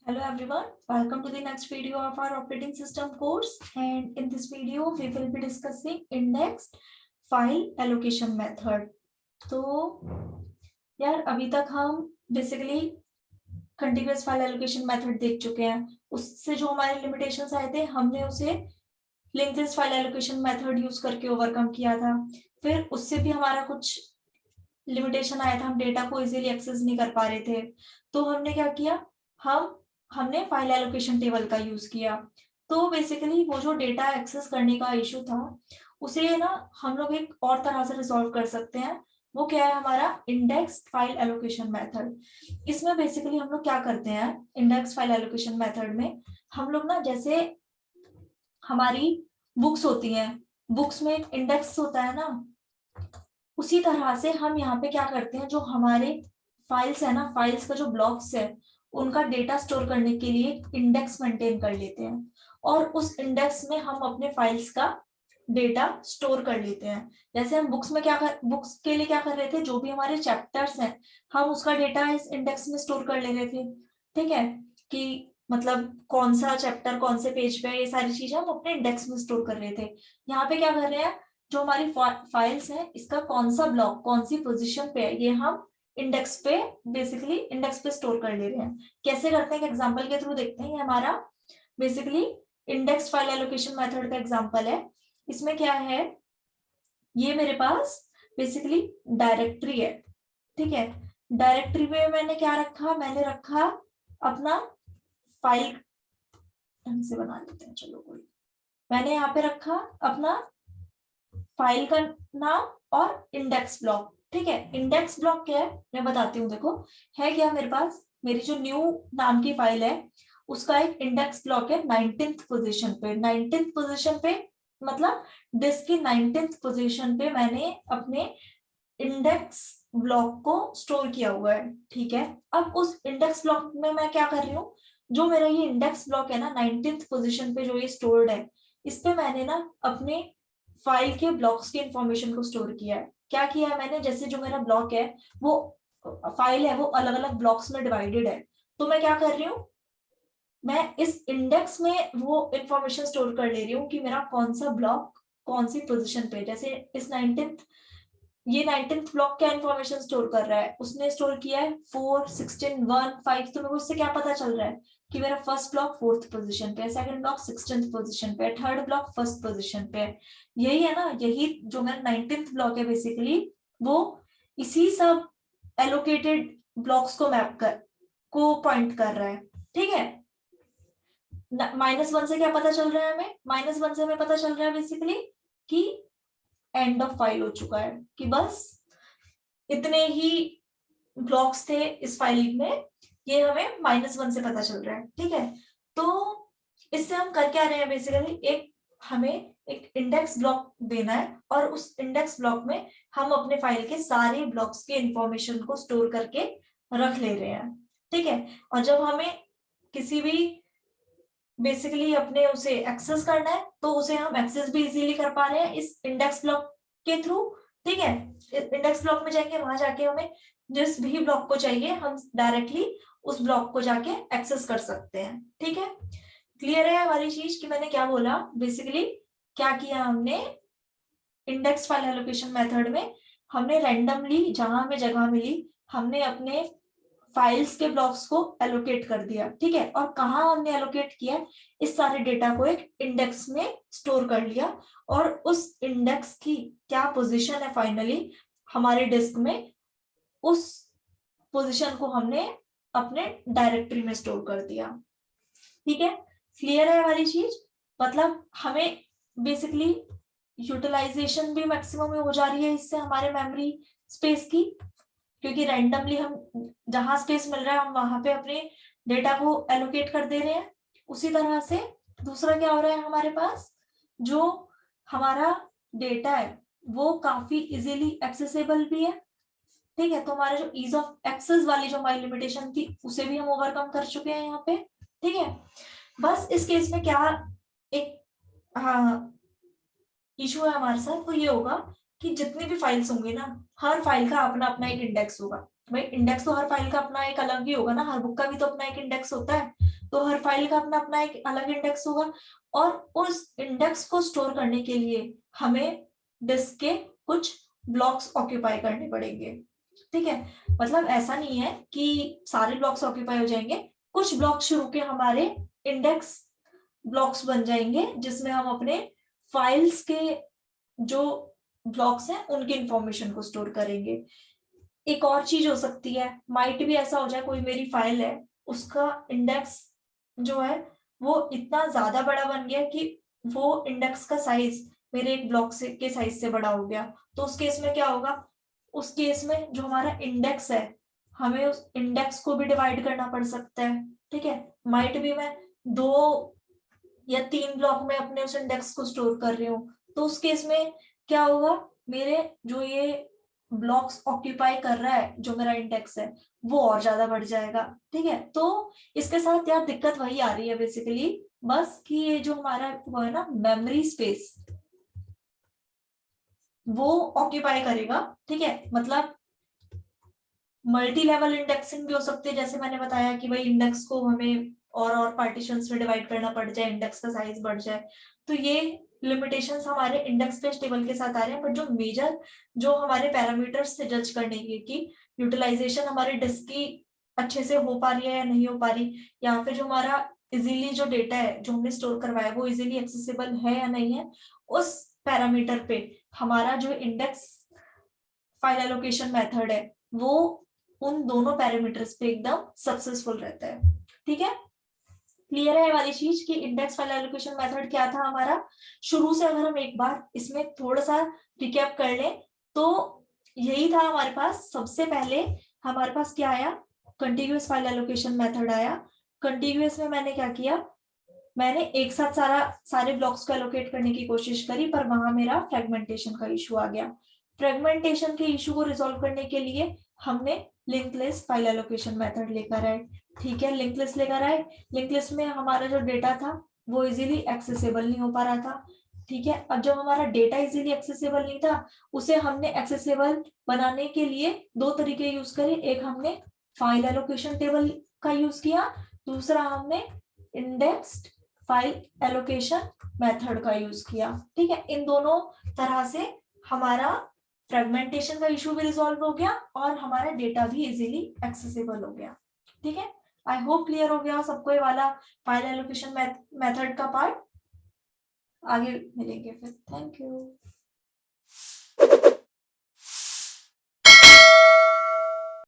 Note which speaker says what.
Speaker 1: Hello everyone, welcome to the next video of our operating system course, and in this video we will be discussing indexed file allocation method. तो यार अभी तक हम basically continuous file allocation method देख चुके हैं। उससे जो हमारे लिमिटेशंस आए थे हमने उसे linked list file allocation method use करके ओवरकम किया था। फिर उससे भी हमारा कुछ लिमिटेशन आया था, हम डेटा को इजीली एक्सेस नहीं कर पा रहे थे। तो हमने क्या किया, हमने फाइल एलोकेशन टेबल का यूज किया। तो बेसिकली वो जो डेटा एक्सेस करने का इशू था उसे ना हम लोग एक और तरह से रिजॉल्व कर सकते हैं। वो क्या है, हमारा इंडेक्स फाइल एलोकेशन मेथड। इसमें बेसिकली हम लोग क्या करते हैं, इंडेक्स फाइल एलोकेशन मेथड में हम लोग ना, जैसे हमारी बुक्स होती हैं, बुक्स में एक इंडेक्स होता है ना, उसी तरह से हम यहाँ पे क्या करते हैं, जो हमारे फाइल्स है ना, फाइल्स का जो ब्लॉक्स है उनका डेटा स्टोर करने के लिए इंडेक्स मेंटेन कर लेते हैं और उस इंडेक्स में हम अपने फाइल्स का डेटा स्टोर कर लेते हैं। जैसे हम बुक्स में बुक्स के लिए क्या कर रहे थे, जो भी हमारे चैप्टर्स हैं हम उसका डेटा इस इंडेक्स में स्टोर कर ले रहे थे। ठीक है, कि मतलब कौन सा चैप्टर कौन से पेज पे है, ये सारी चीजें हम अपने इंडेक्स में स्टोर कर रहे थे। यहाँ पे क्या कर रहे हैं, जो हमारी फाइल्स है इसका कौन सा ब्लॉक कौन सी पोजीशन पे है ये हम इंडेक्स पे बेसिकली इंडेक्स पे स्टोर कर ले रहे हैं। कैसे करते हैं, एग्जांपल के थ्रू देखते हैं। ये हमारा basically index file allocation method का एग्जांपल है। इसमें क्या है, ये मेरे पास बेसिकली डायरेक्टरी है। ठीक है, डायरेक्टरी में मैंने क्या रखा, मैंने रखा अपना फाइल, ढंग से बना लेते हैं, चलो कोई, मैंने यहाँ पे रखा अपना फाइल का नाम और इंडेक्स ब्लॉक। ठीक है, इंडेक्स ब्लॉक क्या है मैं बताती हूँ। देखो है क्या, मेरे पास मेरी जो न्यू नाम की फाइल है उसका एक इंडेक्स ब्लॉक है 19th पोजीशन पे। 19th पोजीशन पे मतलब डिस्क की 19th पोजीशन पे मैंने अपने इंडेक्स ब्लॉक को स्टोर किया हुआ है। ठीक है, अब उस इंडेक्स ब्लॉक में मैं क्या कर रही हूँ, जो मेरा ये इंडेक्स ब्लॉक है ना 19th पोजीशन पे जो ये स्टोर्ड है, इस पे मैंने ना अपने फाइल के ब्लॉक्स की इंफॉर्मेशन को स्टोर किया है। क्या किया है मैंने, जैसे जो मेरा ब्लॉक है वो फाइल है वो अलग अलग ब्लॉक्स में डिवाइडेड है। तो मैं क्या कर रही हूँ, मैं इस इंडेक्स में वो इंफॉर्मेशन स्टोर कर ले रही हूँ कि मेरा कौन सा ब्लॉक कौन सी पोजीशन पे। जैसे इस 19th, ये 19th ब्लॉक क्या इंफॉर्मेशन स्टोर कर रहा है, उसने स्टोर किया है 4, 16, 1, 5। तो मेरे को उससे क्या पता चल रहा है कि मेरा फर्स्ट ब्लॉक 4th पोजीशन पे है, सेकंड ब्लॉक 16th पोजीशन पे है, थर्ड ब्लॉक 1st पोजीशन पे है। यही है ना, यही जो मेरा 19th ब्लॉक है बेसिकली वो इसी सब एलोकेटेड ब्लॉक्स को मैप कर को पॉइंट कर रहा है। ठीक है, -1 से क्या पता चल रहा है हमें, -1 से हमें पता चल रहा है बेसिकली कि एंड ऑफ फाइल हो चुका है, कि बस इतने ही ब्लॉक्स थे इस फाइल में, ये हमें -1 से पता चल रहा है। ठीक है, तो इससे हम कर क्या रहे हैं, बेसिकली एक हमें एक इंडेक्स ब्लॉक देना है और उस इंडेक्स ब्लॉक में हम अपने फाइल के सारे ब्लॉक्स के इंफॉर्मेशन को स्टोर करके रख ले रहे हैं। ठीक है, और जब हमें किसी भी बेसिकली अपने उसे एक्सेस करना है तो उसे हम एक्सेस भी इजीली कर पा रहे हैं इस इंडेक्स ब्लॉक के थ्रू। ठीक है, इंडेक्स ब्लॉक में जाएंगे, वहां जाके हमें जिस भी ब्लॉक को चाहिए हम डायरेक्टली उस ब्लॉक को जाके एक्सेस कर सकते हैं। ठीक है, क्लियर है हमारी चीज कि मैंने क्या बोला, बेसिकली क्या किया हमने इंडेक्स फाइल एलोकेशन मेथड में, हमने रैंडमली जहां हमें जगह मिली हमने अपने फाइल्स के ब्लॉक्स को एलोकेट कर दिया। ठीक है, और कहाँ हमने एलोकेट किया, इस सारे डेटा को एक इंडेक्स में स्टोर कर लिया और उस इंडेक्स की क्या पोजीशन है फाइनली हमारे डिस्क में, उस पोजीशन को हमने अपने डायरेक्टरी में स्टोर कर दिया। ठीक है, क्लियर है हमारी चीज, मतलब हमें बेसिकली यूटिलाइजेशन भी मैक्सिमम हो जा रही है इससे हमारे मेमोरी स्पेस की, क्योंकि रैंडमली हम जहां स्पेस मिल रहा है हम वहां पे अपने डेटा को एलोकेट कर दे रहे हैं। उसी तरह से दूसरा क्या हो रहा है, हमारे पास जो हमारा डेटा है वो काफी इजीली एक्सेसिबल भी है। ठीक है, तो हमारे जो ईज ऑफ एक्सेस वाली जो हमारी लिमिटेशन थी उसे भी हम ओवरकम कर चुके हैं यहाँ पे। ठीक है, बस इस केस में क्या एक इशू है हमारे साथ, वो ये होगा कि जितनी भी फाइल्स होंगे ना, हर फाइल का अपना अपना एक इंडेक्स होगा। भाई इंडेक्स तो हर फाइल का अपना एक अलग ही होगा ना, हर बुक का भी तो अपना एक इंडेक्स होता है। तो हर फाइल का अपना अपना एक अलग इंडेक्स होगा, और उस इंडेक्स को स्टोर करने के लिए हमें डिस्क के कुछ ब्लॉक्स ऑक्यूपाई करने पड़ेंगे। ठीक है, मतलब ऐसा नहीं है कि सारे ब्लॉक्स ऑक्यूपाई हो जाएंगे, कुछ ब्लॉक्स शुरू के हमारे इंडेक्स ब्लॉक्स बन जाएंगे, जिसमें हम अपने फाइल्स के जो ब्लॉक्स हैं उनकी इंफॉर्मेशन को स्टोर करेंगे। एक और चीज हो सकती है, माइट भी ऐसा हो जाए कोई मेरी फाइल है, उसका इंडेक्स जो है वो इतना ज्यादा बड़ा बन गया कि वो इंडेक्स का साइज मेरे एक ब्लॉक से के साइज से बड़ा हो गया, तो उस केस में क्या होगा, उस केस में जो हमारा इंडेक्स है हमें उस इंडेक्स को भी डिवाइड करना पड़ सकता है। ठीक है, माइट भी मैं 2 या 3 ब्लॉक में अपने उस इंडेक्स को स्टोर कर रही हूँ, तो उस केस में क्या होगा, मेरे जो ये ब्लॉक्स ऑक्यूपाई कर रहा है जो मेरा इंडेक्स है वो और ज्यादा बढ़ जाएगा। ठीक है, तो इसके साथ यार दिक्कत वही आ रही है बेसिकली, बस कि ये जो हमारा वो है ना मेमोरी स्पेस वो ऑक्यूपाई करेगा। ठीक है, मतलब मल्टी लेवल इंडेक्सिंग भी हो सकती है, जैसे मैंने बताया कि भाई इंडेक्स को हमें और पार्टीशंस में डिवाइड करना पड़ जाए, इंडेक्स का साइज बढ़ जाए, तो ये लिमिटेशंस हमारे इंडेक्स बेस्ड टेबल के साथ आ रहे हैं। बट जो मेजर जो हमारे पैरामीटर्स से जज करने के कि यूटिलाइजेशन हमारे डिस्क की अच्छे से हो पा रही है या नहीं हो पा रही, या फिर जो हमारा इजीली जो डेटा है जो हमने स्टोर करवाया वो इजीली एक्सेसिबल है या नहीं है, उस पैरामीटर पे हमारा जो इंडेक्स फाइल एलोकेशन मेथड है वो उन दोनों पैरामीटर्स पे एकदम सक्सेसफुल रहता है। ठीक है, क्लियर है ये वाली चीज कि इंडेक्स फाइल एलोकेशन मेथड क्या था हमारा। शुरू से अगर हम एक बार इसमें थोड़ा सा रिकैप कर लें तो यही था हमारे पास। सबसे पहले हमारे पास क्या आया, कंटिन्यूअस फाइल एलोकेशन मेथड आया। कंटिन्यूअस में मैंने क्या किया, मैंने एक साथ सारे ब्लॉक्स को एलोकेट करने की कोशिश करी, पर वहां मेरा फ्रेगमेंटेशन का इशू आ गया। फ्रेगमेंटेशन के इशू को रिजोल्व करने के लिए हमने link list file allocation method लेकर आए। ठीक है, लिंक लिस्ट लेकर आए। लिंक लिस्ट में हमारा जो डेटा था वो इजीली एक्सेसिबल नहीं हो पा रहा था। ठीक है, अब जब हमारा डेटा इजीली एक्सेसिबल नहीं था, उसे हमने एक्सेसिबल बनाने के लिए 2 तरीके यूज करे। एक हमने फाइल एलोकेशन टेबल का यूज किया, दूसरा हमने इंडेक्स्ड फाइल एलोकेशन मेथड का यूज किया। ठीक है, इन दोनों तरह से हमारा फ्रेगमेंटेशन का इशू भी रिजॉल्व हो गया और हमारा डेटा भी इजीली एक्सेसिबल हो गया। ठीक है, आई होप क्लियर हो गया सबको ये वाला फाइल एलोकेशन मेथड का पार्ट। आगे मिलेंगे फिर, थैंक यू।